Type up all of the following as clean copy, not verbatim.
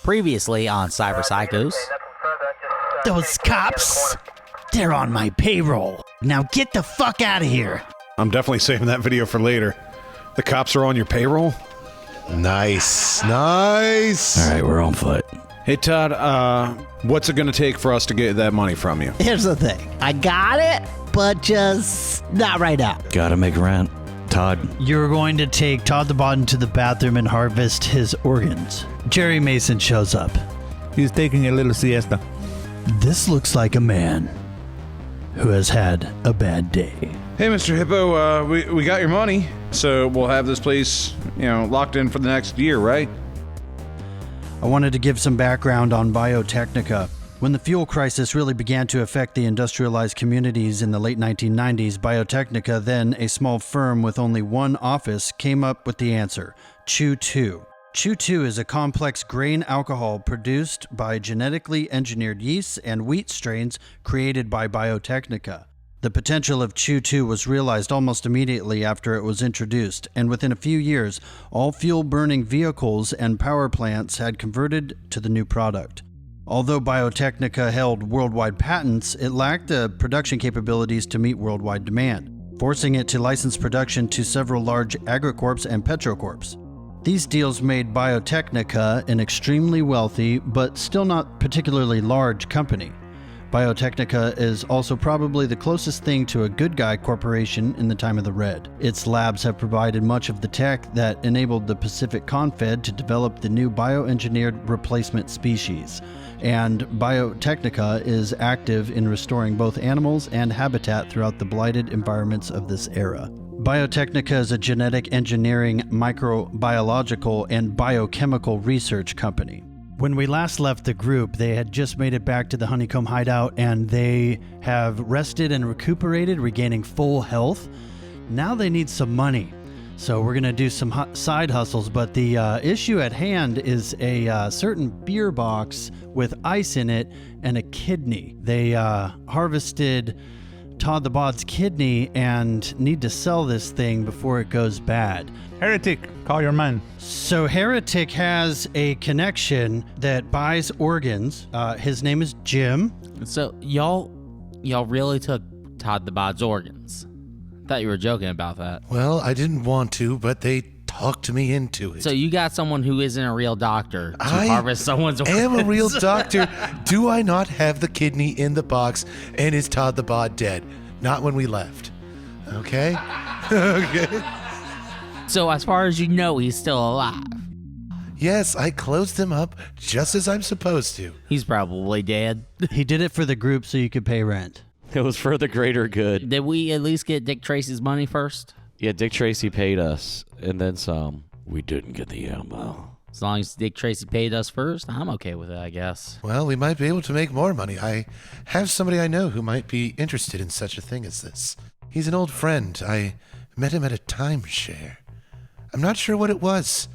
Previously on Cyber Psychos. Those cops, they're on my payroll. Now get the fuck out of here. I'm definitely saving that video for later. The cops are on your payroll? Nice. All right, we're on foot. Hey, Todd, what's it going to take for us to get that money from you? Here's the thing. I got it, but just not right now. Gotta make rent. Todd. You're going to take Todd the Bot into the bathroom and harvest his organs. Jerry Mason shows up. He's taking a little siesta. This looks like a man who has had a bad day. Hey, Mr. Hippo, we got your money, so we'll have this place, locked in for the next year, right? I wanted to give some background on Biotechnica. When the fuel crisis really began to affect the industrialized communities in the late 1990s, Biotechnica, then a small firm with only one office, came up with the answer: Chew 2. Chew 2 is a complex grain alcohol produced by genetically engineered yeasts and wheat strains created by Biotechnica. The potential of Chew 2 was realized almost immediately after it was introduced, and within a few years, all fuel-burning vehicles and power plants had converted to the new product. Although Biotechnica held worldwide patents, it lacked the production capabilities to meet worldwide demand, forcing it to license production to several large agricorps and petrocorps. These deals made Biotechnica an extremely wealthy, but still not particularly large company. Biotechnica is also probably the closest thing to a good guy corporation in the time of the Red. Its labs have provided much of the tech that enabled the Pacific Confed to develop the new bioengineered replacement species. And Biotechnica is active in restoring both animals and habitat throughout the blighted environments of this era. Biotechnica is a genetic engineering, microbiological, and biochemical research company. When we last left the group, they had just made it back to the Honeycomb Hideout, and they have rested and recuperated, regaining full health. Now they need some money. So we're going to do some side hustles, but the issue at hand is a certain beer box with ice in it and a kidney. They harvested Todd the Bod's kidney and need to sell this thing before it goes bad. Heretic, call your man. So Heretic has a connection that buys organs. His name is Jim. So y'all really took Todd the Bod's organs? Thought you were joking about that. Well, I didn't want to, but they talked me into it. So you got someone who isn't a real doctor to harvest someone's organs? I am a real doctor. Do I not have the kidney in the box, and is Todd the Bod dead? Not when we left. Okay? Okay. So as far as you know, he's still alive? Yes, I closed him up just as I'm supposed to. He's probably dead. He did it for the group so you could pay rent. It was for the greater good. Did we at least get Dick Tracy's money first? Yeah, Dick Tracy paid us, and then some. We didn't get the ammo. As long as Dick Tracy paid us first, I'm okay with it, I guess. Well, we might be able to make more money. I have somebody I know who might be interested in such a thing as this. He's an old friend. I met him at a timeshare. I'm not sure what it was,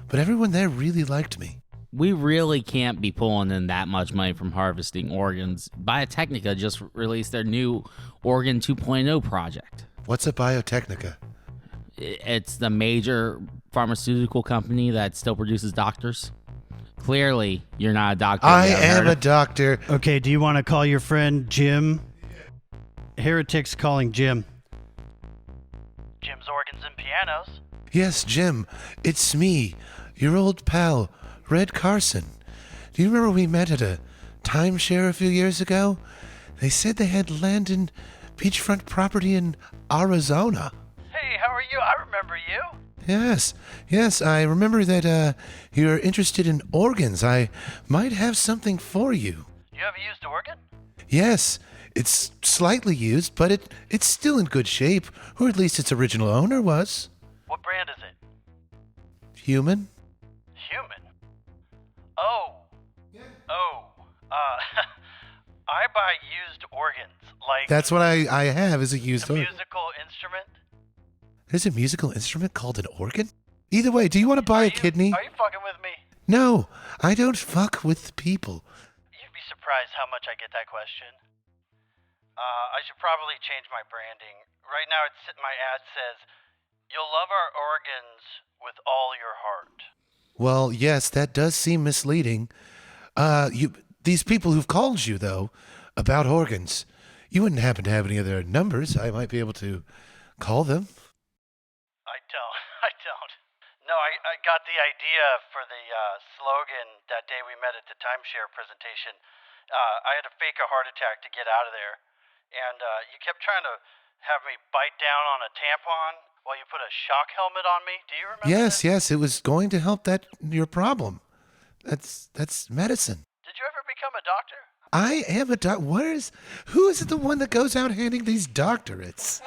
but everyone there really liked me. We really can't be pulling in that much money from harvesting organs. Biotechnica just released their new Organ 2.0 project. What's a Biotechnica? It's the major pharmaceutical company that still produces doctors. Clearly, you're not a doctor. I am a doctor. Okay, do you want to call your friend Jim? Heretic's calling Jim. Jim's Organs and Pianos. Yes, Jim. It's me, your old pal, Red Carson. Do you remember we met at a timeshare a few years ago? They said they had land and beachfront property in Arizona. Hey, how are you? I remember you. Yes, I remember that you're interested in organs. I might have something for you. You have a used organ? Yes, it's slightly used, but it's still in good shape, or at least its original owner was. What brand is it? Human? Human? I buy used organs, like... That's what I have, is a used organ. musical instrument? There's a musical instrument called an organ? Either way, do you want to buy a kidney? Are you fucking with me? No, I don't fuck with people. You'd be surprised how much I get that question. I should probably change my branding. Right now, my ad says, "You'll love our organs with all your heart." Well, yes, that does seem misleading. These people who've called you, though, about organs, you wouldn't happen to have any of their numbers. I might be able to call them. I don't. No, I got the idea for the slogan that day we met at the timeshare presentation. I had to fake a heart attack to get out of there. And you kept trying to have me bite down on a tampon while you put a shock helmet on me. Do you remember Yes, that? yes, it was going to help your problem. That's medicine. Did you ever become a doctor? I am a who is the one that goes out handing these doctorates?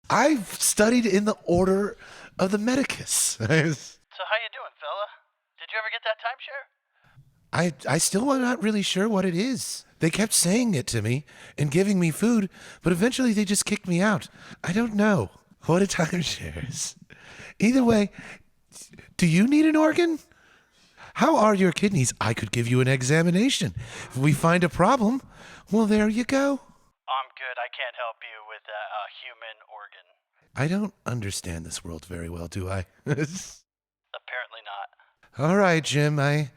I've studied in the order of the Medicus. So how you doing, fella? Did you ever get that timeshare? I still am not really sure what it is. They kept saying it to me and giving me food, but eventually they just kicked me out. I don't know what a timeshare is. Either way, do you need an organ? How are your kidneys? I could give you an examination. If we find a problem, well, there you go. I'm good. I can't help you with a human organ. I don't understand this world very well, do I? Apparently not. All right, Jim, I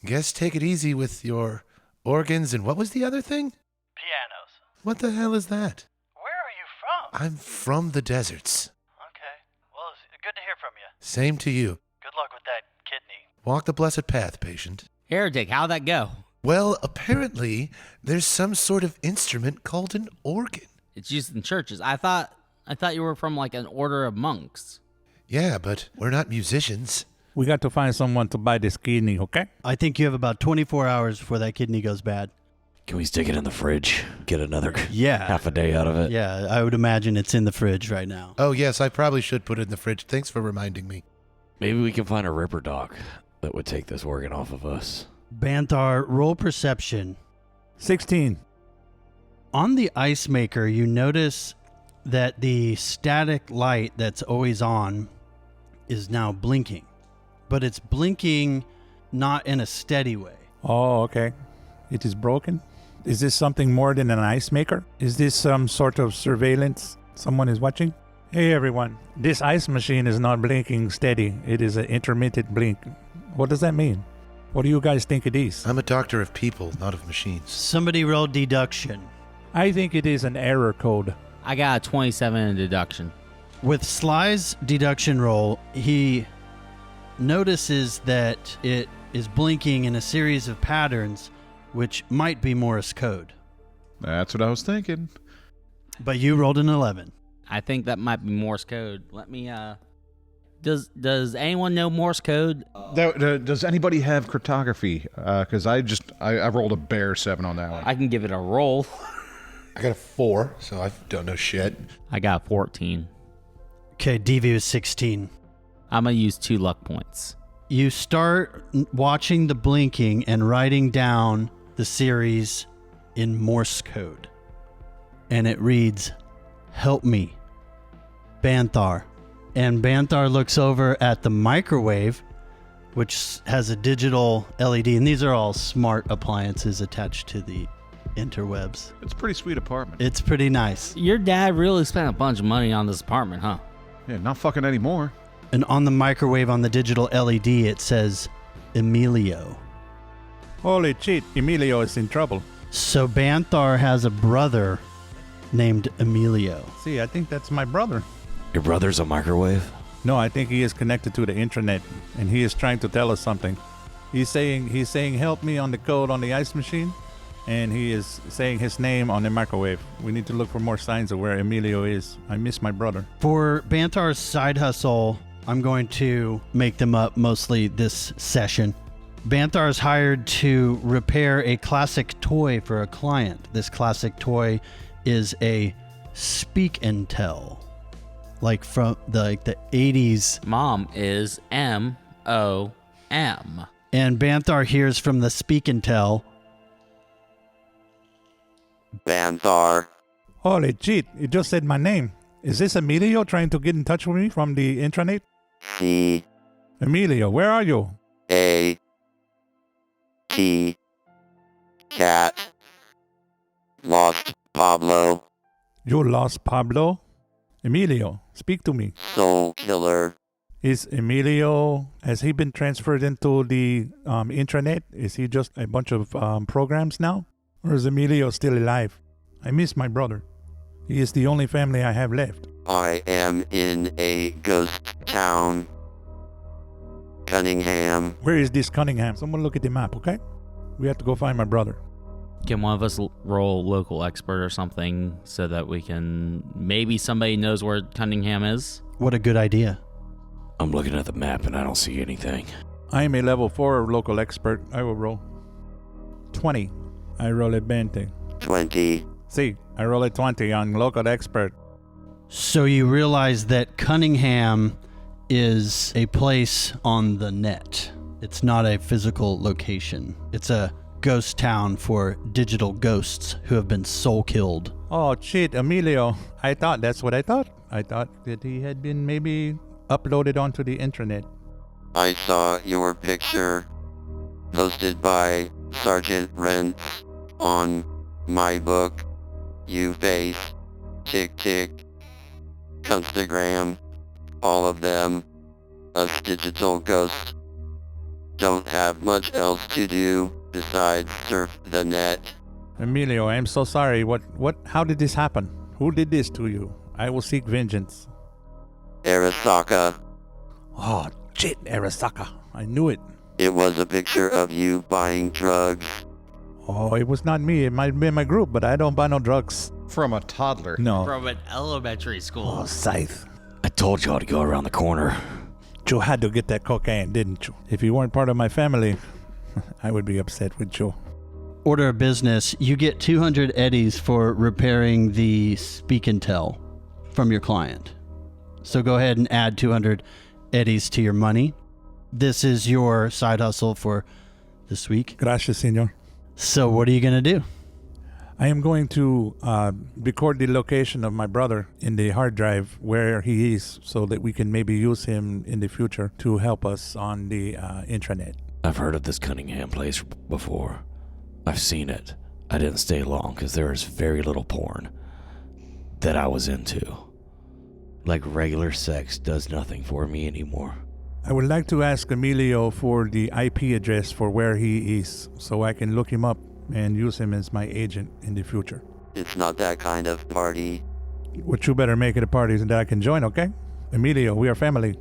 guess take it easy with your organs. And what was the other thing? Pianos. What the hell is that? Where are you from? I'm from the deserts. Okay. Well, it's good to hear from you. Same to you. Good luck with that kidney. Walk the blessed path, patient. Heretic, how'd that go? Well, apparently, there's some sort of instrument called an organ. It's used in churches. I thought you were from like an order of monks. Yeah, but we're not musicians. We got to find someone to buy this kidney, okay? I think you have about 24 hours before that kidney goes bad. Can we stick it in the fridge? Get another Yeah. half a day out of it? Yeah, I would imagine it's in the fridge right now. Oh, yes, I probably should put it in the fridge. Thanks for reminding me. Maybe we can find a ripper doc that would take this organ off of us. Banthar, roll perception. 16. On the ice maker, you notice that the static light that's always on is now blinking. But it's blinking not in a steady way. Oh, okay. It is broken? Is this something more than an ice maker? Is this some sort of surveillance? Someone is watching? Hey everyone, this ice machine is not blinking steady. It is an intermittent blink. What does that mean? What do you guys think it is? I'm a doctor of people, not of machines. Somebody roll deduction. I think it is an error code. I got a 27 in deduction. With Sly's deduction roll, he notices that it is blinking in a series of patterns, which might be Morse code. That's what I was thinking. But you rolled an 11. I think that might be Morse code. Let me, does anyone know Morse code? Does anybody have cryptography? Because I rolled a bare 7 on that one. I can give it a roll. I got a 4, so I don't know shit. I got 14. Okay, DV was 16. I'm going to use 2 luck points. You start watching the blinking and writing down the series in Morse code. And it reads, "Help me, Banthar." And Banthar looks over at the microwave, which has a digital LED. And these are all smart appliances attached to the interwebs. It's a pretty sweet apartment. It's pretty nice. Your dad really spent a bunch of money on this apartment, huh? Yeah, not fucking anymore. And on the microwave on the digital LED, it says Emilio. Holy shit, Emilio is in trouble. So Banthar has a brother named Emilio. See, I think that's my brother. Your brother's a microwave? No, I think he is connected to the internet, and he is trying to tell us something. He's saying help me on the code on the ice machine, and he is saying his name on the microwave. We need to look for more signs of where Emilio is. I miss my brother. For Banthar's side hustle, I'm going to make them up mostly this session. Banthar is hired to repair a classic toy for a client. This classic toy is a speak and tell, like from the 80s. Mom is M-O-M. And Banthar hears from the speak and tell, Banthar. Holy shit, it just said my name. Is this Emilio trying to get in touch with me from the intranet? C. Emilio, where are you? A. T. Cat. Lost Pablo. You lost Pablo? Emilio, speak to me. Soul Killer. Is Emilio, has he been transferred into the intranet? Is he just a bunch of programs now? Or is Emilio still alive? I miss my brother. He is the only family I have left. I am in a ghost town. Cunningham. Where is this Cunningham? Someone look at the map, okay? We have to go find my brother. Can one of us roll local expert or something so that we can... Maybe somebody knows where Cunningham is? What a good idea. I'm looking at the map and I don't see anything. I am a level 4 local expert. I will roll 20. I roll a 20. 20. See, I roll a 20 on local expert. So you realize that Cunningham is a place on the net. It's not a physical location. It's a ghost town for digital ghosts who have been soul killed. Oh, shit, Emilio. I thought that's what I thought. I thought that he had been maybe uploaded onto the internet. I saw your picture posted by Sergeant Rents on my book. You face Tick, Instagram, all of them. Us digital ghosts don't have much else to do besides surf the net. Emilio, I'm so sorry. How did this happen? Who did this to you? I will seek vengeance. Arasaka. Oh, shit, Arasaka. I knew it. It was a picture of you buying drugs. Oh, it was not me. It might have been my group, but I don't buy no drugs. From a toddler. No. From an elementary school. Oh, Scythe. I told y'all to go around the corner. You had to get that cocaine, didn't you? If you weren't part of my family, I would be upset with you. Order of business, you get 200 eddies for repairing the speak and tell from your client. So go ahead and add 200 eddies to your money. This is your side hustle for this week. Gracias, senor. So what are you going to do? I am going to record the location of my brother in the hard drive where he is so that we can maybe use him in the future to help us on the intranet. I've heard of this Cunningham place before. I've seen it. I didn't stay long because there is very little porn that I was into. Like regular sex does nothing for me anymore. I would like to ask Emilio for the IP address for where he is so I can look him up and use him as my agent in the future. It's not that kind of party. What you better make it a party that I can join, okay? Emilio, we are family.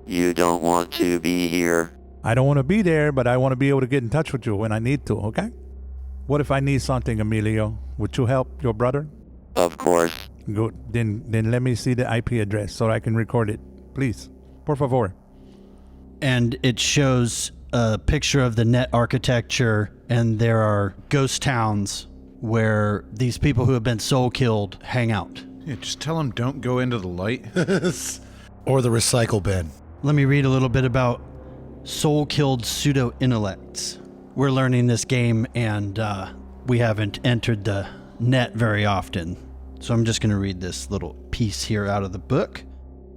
You don't want to be here. I don't want to be there, but I want to be able to get in touch with you when I need to, okay? What if I need something, Emilio? Would you help your brother? Of course. Good. Then let me see the IP address so I can record it. Please. Por favor. And it shows a picture of the net architecture, and there are ghost towns where these people who have been soul killed hang out. Yeah, just tell them don't go into the light. Or the recycle bin. Let me read a little bit about soul-killed pseudo-intellects. We're learning this game, and we haven't entered the net very often. So I'm just going to read this little piece here out of the book.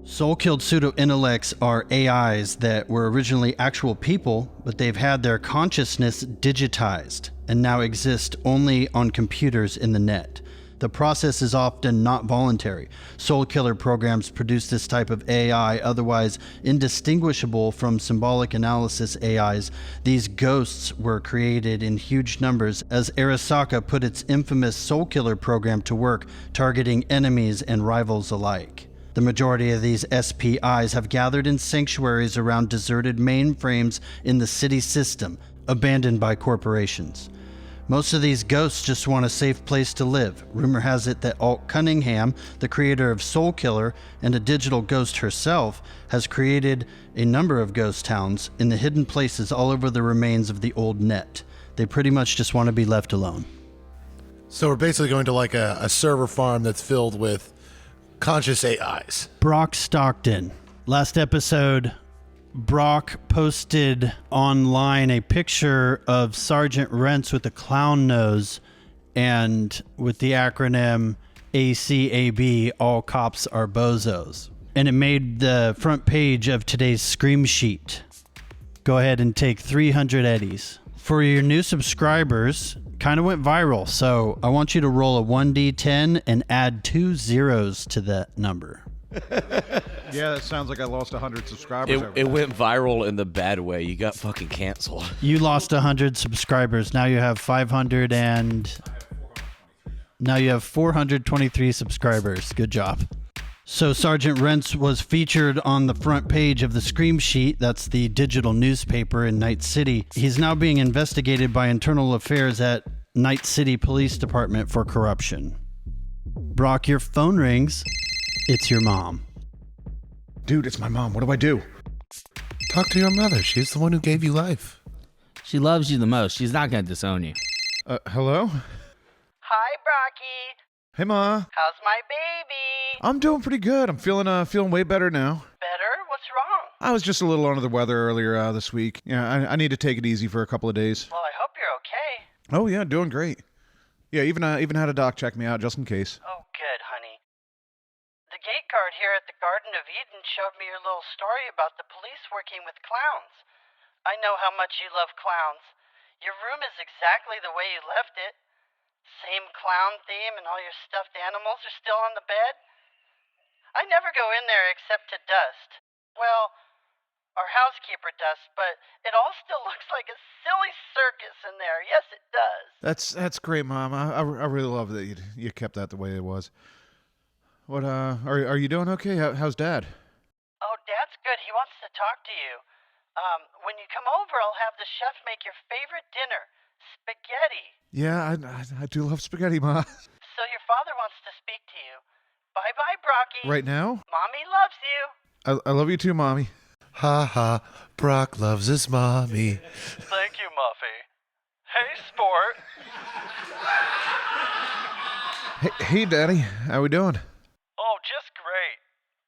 Soul-killed pseudo-intellects are AIs that were originally actual people, but they've had their consciousness digitized and now exist only on computers in the net. The process is often not voluntary. Soul killer programs produce this type of AI, otherwise indistinguishable from symbolic analysis AIs. These ghosts were created in huge numbers as Arasaka put its infamous soul killer program to work, targeting enemies and rivals alike. The majority of these SPIs have gathered in sanctuaries around deserted mainframes in the city system, abandoned by corporations. Most of these ghosts just want a safe place to live. Rumor has it that Alt Cunningham, the creator of Soul Killer and a digital ghost herself, has created a number of ghost towns in the hidden places all over the remains of the old net. They pretty much just want to be left alone. So we're basically going to like a server farm that's filled with conscious AIs. Brock Stockton. Last episode, Brock posted online a picture of Sergeant Rents with a clown nose and with the acronym ACAB, all cops are bozos. And it made the front page of today's Scream Sheet. Go ahead and take 300 eddies. For your new subscribers, kind of went viral, so I want you to roll a 1d10 and add 2 zeros to that number. Yeah, that sounds like I lost 100 subscribers. It went viral in the bad way. You got fucking canceled. You lost 100 subscribers. Now you have 500 and... Now you have 423 subscribers. Good job. So Sergeant Rents was featured on the front page of the Scream Sheet. That's the digital newspaper in Night City. He's now being investigated by Internal Affairs at Night City Police Department for corruption. Brock, your phone rings. It's your mom. Dude, it's my mom. What do I do? Talk to your mother. She's the one who gave you life. She loves you the most. She's not going to disown you. Hello? Hi, Brocky. Hey, Ma. How's my baby? I'm doing pretty good. I'm feeling way better now. Better? What's wrong? I was just a little under the weather earlier this week. Yeah, I need to take it easy for a couple of days. Well, I hope you're okay. Oh, yeah, doing great. Yeah, even had a doc check me out just in case. Oh, good, honey. The gate guard here at the Garden of Eden showed me your little story about the police working with clowns. I know how much you love clowns. Your room is exactly the way you left it. Same clown theme and all your stuffed animals are still on the bed. I never go in there except to dust. Well, our housekeeper dusts, but it all still looks like a silly circus in there. Yes, it does. That's great, Mom. I really love that you kept that the way it was. What are you doing okay? How's Dad? Oh, Dad's good. He wants to talk to you. When you come over, I'll have the chef make your favorite dinner, spaghetti. Yeah, I do love spaghetti, Ma. So your father wants to speak to you. Bye-bye, Brocky. Right now? Mommy loves you. I love you too, Mommy. Ha ha, Brock loves his mommy. Thank you, Muffy. Hey, sport. Hey, Daddy. How we doing? Oh, just great.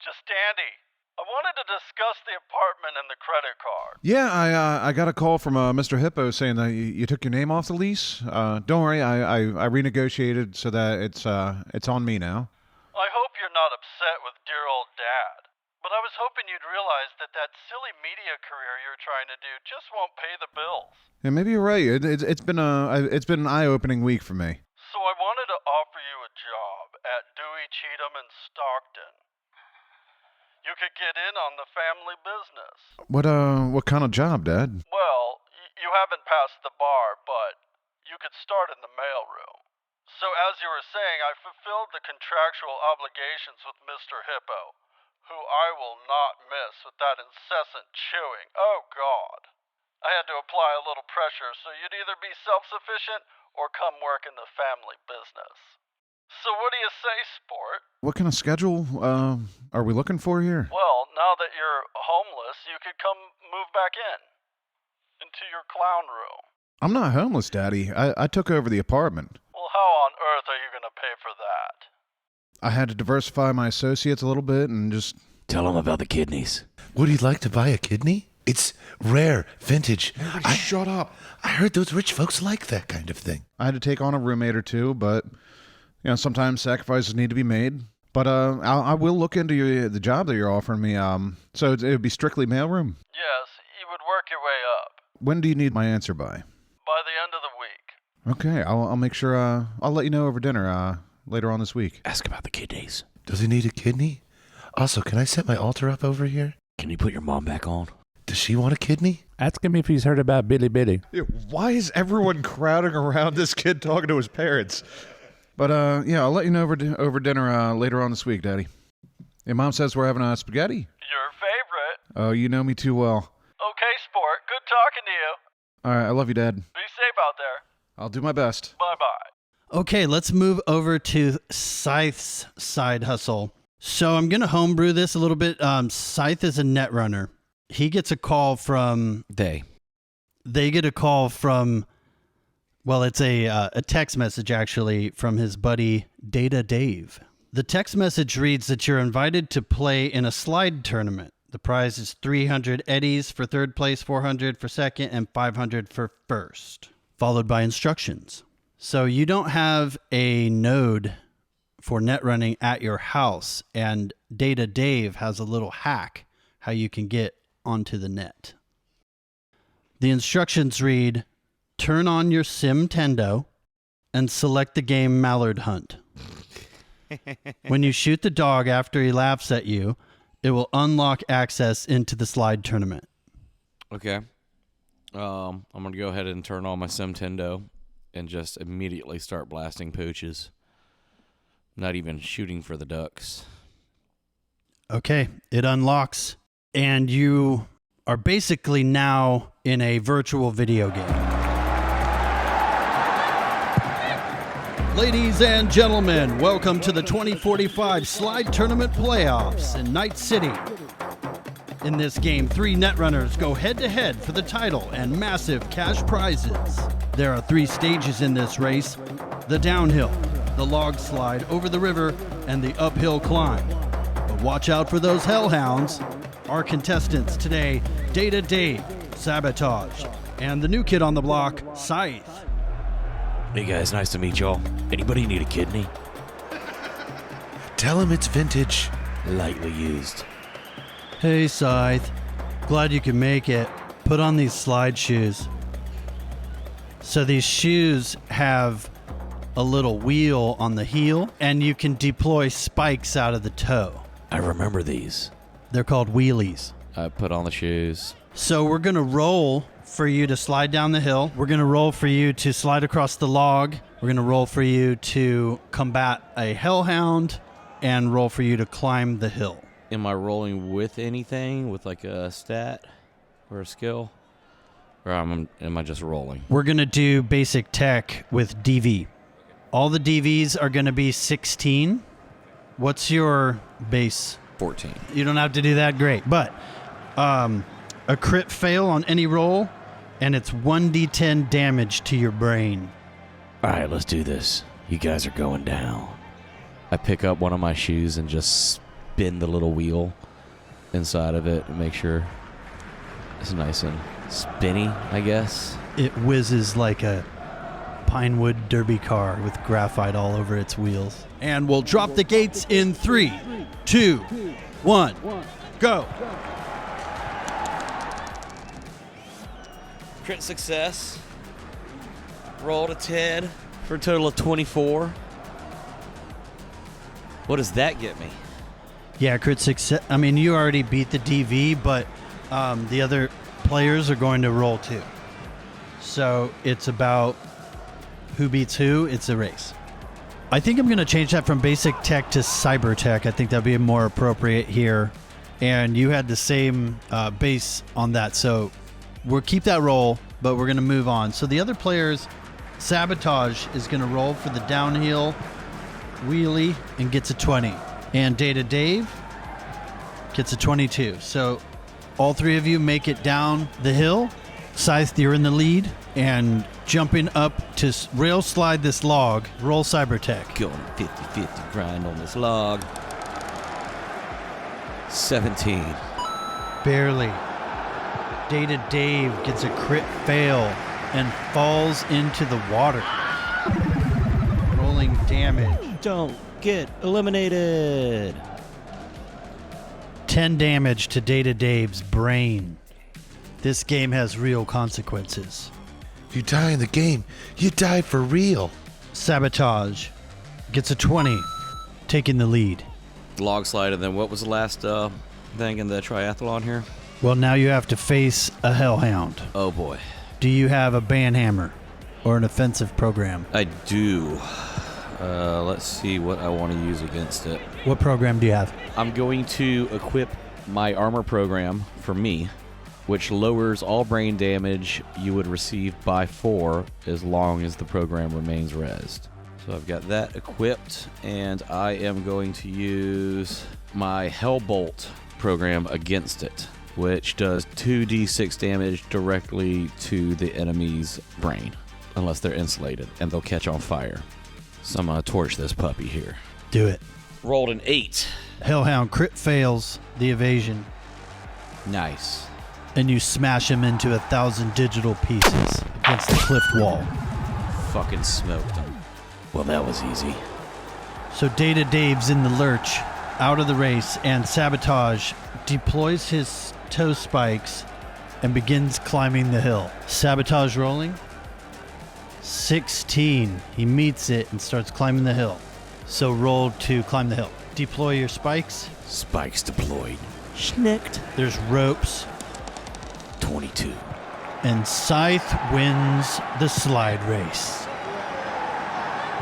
Just dandy. I wanted to discuss the apartment and the credit card. Yeah, I got a call from Mr. Hippo saying that you took your name off the lease. Don't worry, I renegotiated so that it's on me now. I hope you're not upset with dear old Dad. But I was hoping you'd realize that silly media career you're trying to do just won't pay the bills. Yeah, maybe you're right. It's been an eye-opening week for me. So I wanted to offer you a job at Dewey Cheatham in Stockton. You could get in on the family business. What kind of job, Dad? Well, you haven't passed the bar, but you could start in the mailroom. So as you were saying, I fulfilled the contractual obligations with Mr. Hippo, who I will not miss with that incessant chewing. Oh, God. I had to apply a little pressure, so you'd either be self-sufficient or come work in the family business. So what do you say, sport? What kind of schedule are we looking for here? Well, now that you're homeless, you could come move back into your clown room. I'm not homeless, Daddy. I took over the apartment. Well, how on earth are you going to pay for that? I had to diversify my associates a little bit and just... Tell him about the kidneys. Would he like to buy a kidney? It's rare, vintage. Shut up. I heard those rich folks like that kind of thing. I had to take on a roommate or two, but sometimes sacrifices need to be made. But I will look into the job that you're offering me. So it would be strictly mailroom. Yes, you would work your way up. When do you need my answer by? By the end of the week. Okay, I'll make sure. I'll let you know over dinner later on this week. Ask about the kidneys. Does he need a kidney? Also, can I set my altar up over here? Can you put your mom back on? Does she want a kidney? Ask him if he's heard about Billy Billy. Yeah, why is everyone crowding around this kid talking to his parents? But I'll let you know over dinner later on this week, Daddy. Your mom says we're having spaghetti. Your favorite. Oh, you know me too well. Okay, sport. Good talking to you. All right, I love you, Dad. Be safe out there. I'll do my best. Bye-bye. Okay, let's move over to Scythe's side hustle. So I'm going to homebrew this a little bit. Scythe is a net runner. He gets a call from... They get a call from... Well, it's a text message, actually, from his buddy Data Dave. The text message reads that you're invited to play in a slide tournament. The prize is 300 eddies for third place, 400 for second, and 500 for first, followed by instructions. So you don't have a node for net running at your house, and Data Dave has a little hack how you can get onto the net. The instructions read, turn on your Simtendo and select the game Mallard Hunt. When you shoot the dog after he laughs at you, It will unlock access into the slide tournament. Okay. I'm going to go ahead and turn on my Simtendo and just immediately start blasting pooches. Not even shooting for the ducks. Okay, it unlocks, and you are basically now in a virtual video game. Ladies and gentlemen, welcome to the 2045 Slide Tournament Playoffs in Night City. In this game, 3 netrunners go head-to-head for the title and massive cash prizes. There are 3 stages in this race: the downhill, the log slide over the river, and the uphill climb. But watch out for those hellhounds. Our contestants today, Data Dave, Sabotage, and the new kid on the block, Scythe. Hey guys, nice to meet y'all. Anybody need a kidney? Tell him it's vintage. Lightly used. Hey, Scythe. Glad you can make it. Put on these slide shoes. So these shoes have a little wheel on the heel, and you can deploy spikes out of the toe. I remember these. They're called wheelies. I put on the shoes. So we're going to roll for you to slide down the hill. We're going to roll for you to slide across the log. We're going to roll for you to combat a hellhound, and roll for you to climb the hill. Am I rolling with anything? With like a stat or a skill? Or am I just rolling? We're going to do basic tech with DV. All the DVs are going to be 16. What's your base? 14. You don't have to do that great. But a crit fail on any roll, and it's 1d10 damage to your brain. All right, let's do this. You guys are going down. I pick up one of my shoes and just spin the little wheel inside of it and make sure it's nice and spinny, I guess. It whizzes like a Pinewood derby car with graphite all over its wheels. And we'll drop the gates in 3, 2, 1, go. Crit success. Rolled a 10 for a total of 24. What does that get me? Yeah, crit success. I mean, you already beat the DV, but the other players are going to roll too. So it's about who beats who. It's a race. I think I'm going to change that from basic tech to cyber tech. I think that'd be more appropriate here. And you had the same base on that. So we'll keep that roll, but we're going to move on. So the other players, Sabotage is going to roll for the downhill wheelie and gets a 20. And Data Dave gets a 22. So all 3 of you make it down the hill. Scythe, you're in the lead. And jumping up to rail slide this log, roll Cybertech. Going 50-50 grind on this log. 17. Barely. Data Dave gets a crit fail and falls into the water. Rolling damage. Don't get eliminated. 10 damage to Data Dave's brain. This game has real consequences. If you die in the game, you die for real. Sabotage gets a 20, taking the lead. Log slide, and then what was the last thing in the triathlon here? Well, now you have to face a hellhound. Oh boy. Do you have a banhammer or an offensive program? I do. Let's see what I want to use against it. What program do you have? I'm going to equip my armor program for me, which lowers all brain damage you would receive by 4 as long as the program remains rezzed. So I've got that equipped, and I am going to use my Hellbolt program against it, which does 2d6 damage directly to the enemy's brain, unless they're insulated, and they'll catch on fire. So I'm going to torch this puppy here. Do it. Rolled an 8. Hellhound crit fails the evasion, Nice. and you smash him into 1,000 digital pieces against the cliff wall. Fucking smoked him. Well, that was easy. So Data Dave's in the lurch, out of the race, and Sabotage deploys his toe spikes and begins climbing the hill. Sabotage rolling. 16. He meets it and starts climbing the hill. So roll to climb the hill. Deploy your spikes. Spikes deployed. Schnicked. There's ropes. 22. And Scythe wins the slide race,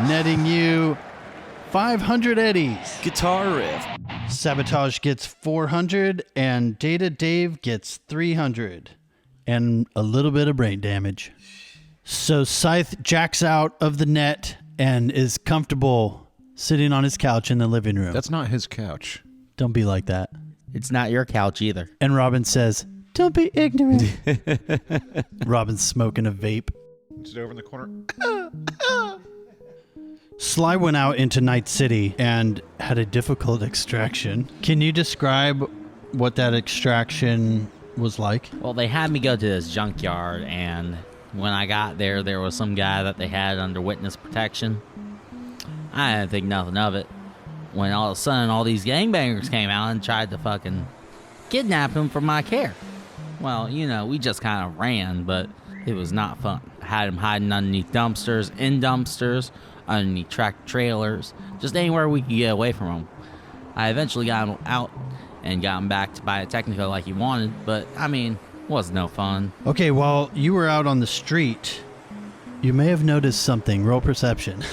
netting you 500 eddies. Guitar riff. Sabotage gets 400, and Data Dave gets 300, and a little bit of brain damage. So Scythe jacks out of the net and is comfortable sitting on his couch in the living room. That's not his couch. Don't be like that. It's not your couch either. And Robin says, "Don't be ignorant." Robin's smoking a vape. Is it over in the corner? Sly went out into Night City and had a difficult extraction. Can you describe what that extraction was like? Well, they had me go to this junkyard, and when I got there, there was some guy that they had under witness protection. I didn't think nothing of it. When all of a sudden, all these gangbangers came out and tried to fucking kidnap him from my care. Well, you know, we just kind of ran, but it was not fun. I had him hiding underneath dumpsters, in dumpsters, underneath tractor trailers, just anywhere we could get away from him. I eventually got him out and got him back to Biotechnica like he wanted, but, I mean, it was no fun. Okay, while you were out on the street, you may have noticed something. Roll perception.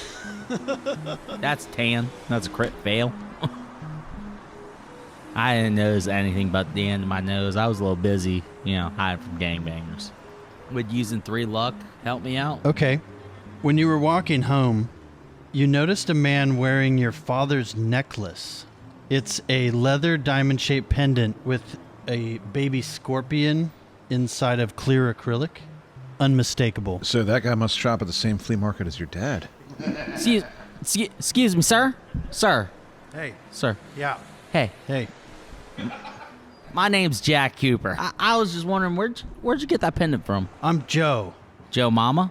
That's 10. That's a crit fail. I didn't notice anything but the end of my nose. I was a little busy, hiding from gangbangers. Would using 3 luck help me out? Okay. When you were walking home, you noticed a man wearing your father's necklace. It's a leather diamond-shaped pendant with a baby scorpion inside of clear acrylic. Unmistakable. So that guy must shop at the same flea market as your dad. Excuse me, sir? Sir. Hey. Sir. Yeah. Hey. Hey. My name's Jack Cooper. I was just wondering, where'd you get that pendant from? I'm Joe. Joe Mama?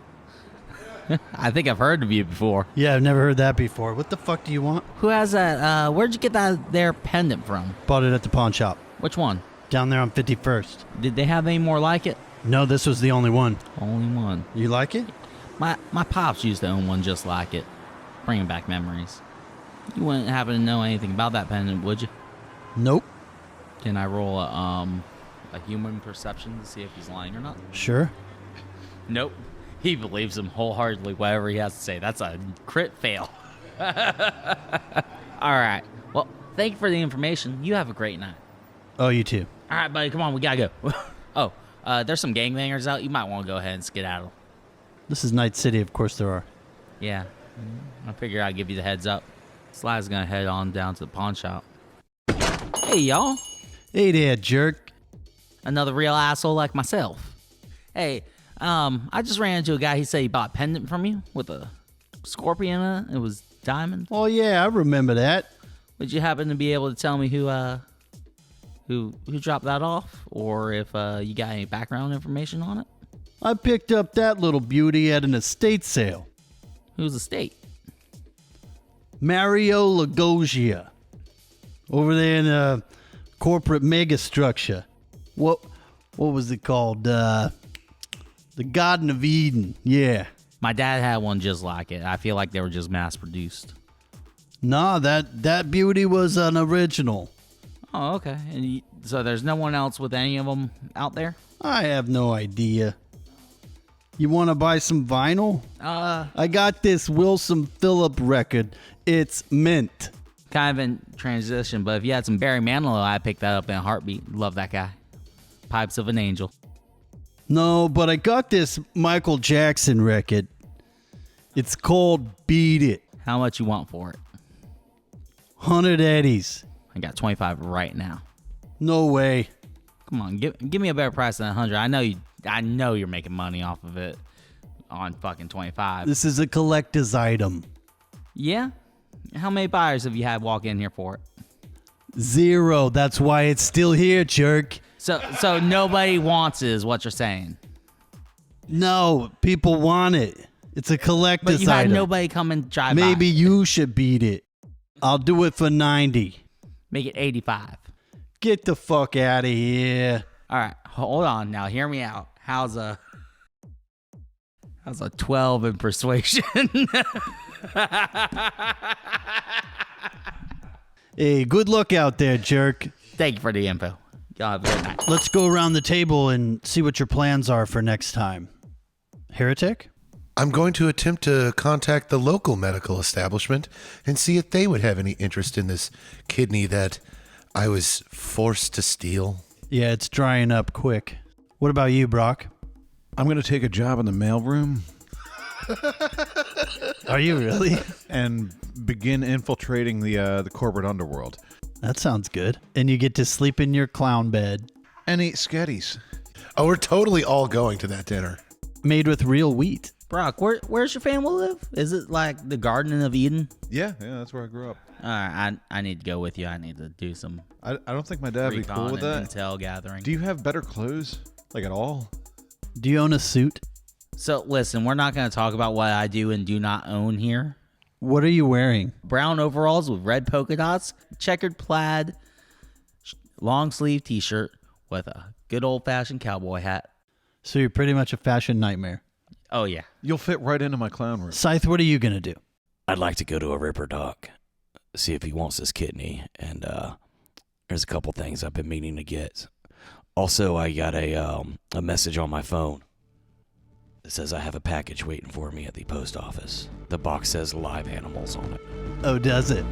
I think I've heard of you before. Yeah, I've never heard that before. What the fuck do you want? Who has that? Where'd you get that there pendant from? Bought it at the pawn shop. Which one? Down there on 51st. Did they have any more like it? No, this was the only one. Only one. You like it? My pops used to own one just like it. Bringing back memories. You wouldn't happen to know anything about that pendant, would you? Nope. Can I roll a human perception to see if he's lying or not? Sure. Nope. He believes him wholeheartedly, whatever he has to say. That's a crit fail. All right. Well, thank you for the information. You have a great night. Oh, you too. All right, buddy. Come on. We got to go. There's some gangbangers out. You might want to go ahead and skedaddle. This is Night City. Of course there are. Yeah. I figure I'd give you the heads up. Sly's going to head on down to the pawn shop. Hey, y'all. Hey there, jerk. Another real asshole like myself. Hey, I just ran into a guy. He said he bought a pendant from you with a scorpion in it. It was diamond. Oh, yeah, I remember that. Would you happen to be able to tell me who dropped that off? Or if you got any background information on it? I picked up that little beauty at an estate sale. Whose estate? Mario Lagogia. Over there in a corporate mega structure. What was it called? The Garden of Eden. Yeah. My dad had one just like it. I feel like they were just mass produced. Nah, that beauty was an original. Oh, okay. And so there's no one else with any of them out there? I have no idea. You want to buy some vinyl? I got this Wilson Phillip record. It's mint. Kind of in transition, but if you had some Barry Manilow, I'd pick that up in a heartbeat. Love that guy. Pipes of an Angel. No, but I got this Michael Jackson record. It's called Beat It. How much you want for it? 100 eddies. I got 25 right now. No way. Come on, give me a better price than 100. I know you're making money off of it on fucking 25. This is a collector's item. Yeah? How many buyers have you had walk in here for it? 0. That's why it's still here, jerk. So nobody wants it is what you're saying. No, people want it. It's a collector's item. But you had nobody come and drive Maybe by. you should beat it. I'll do it for 90. Make it 85. Get the fuck out of here. All right, hold on. Now hear me out. How's a 12 in persuasion? Hey, good luck out there, jerk. Thank you for the info. Y'all have a good night. Let's go around the table and see what your plans are for next time. Heretic? I'm going to attempt to contact the local medical establishment and see if they would have any interest in this kidney that I was forced to steal. Yeah, it's drying up quick. What about you, Brock? I'm going to take a job in the mailroom Are you really? and begin infiltrating the corporate underworld That sounds good. And you get to sleep in your clown bed. and eat sketties. Oh, we're totally all going to that dinner. Made with real wheat. Brock, where's your family live? Is it like the Garden of Eden? Yeah, that's where I grew up. All right, I need to go with you. I need to do some I don't think my dad would be cool recon with and that. intel gathering. Do you have better clothes, like at all? Do you own a suit? So listen, we're not going to talk about what I do and do not own here. What are you wearing? Brown overalls with red polka dots, checkered plaid, long sleeve t-shirt with a good old fashioned cowboy hat. So you're pretty much a fashion nightmare. Oh yeah. You'll fit right into my clown room. Scythe, what are you going to do? I'd like to go to a Ripper Doc, see if he wants his kidney, and there's a couple things I've been meaning to get. Also, I got a message on my phone. It says I have a package waiting for me at the post office. The box says live animals on it. Oh, does it?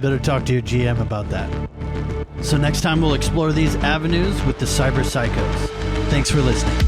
Better talk to your GM about that. So next time we'll explore these avenues with the Cyber Psychos. Thanks for listening.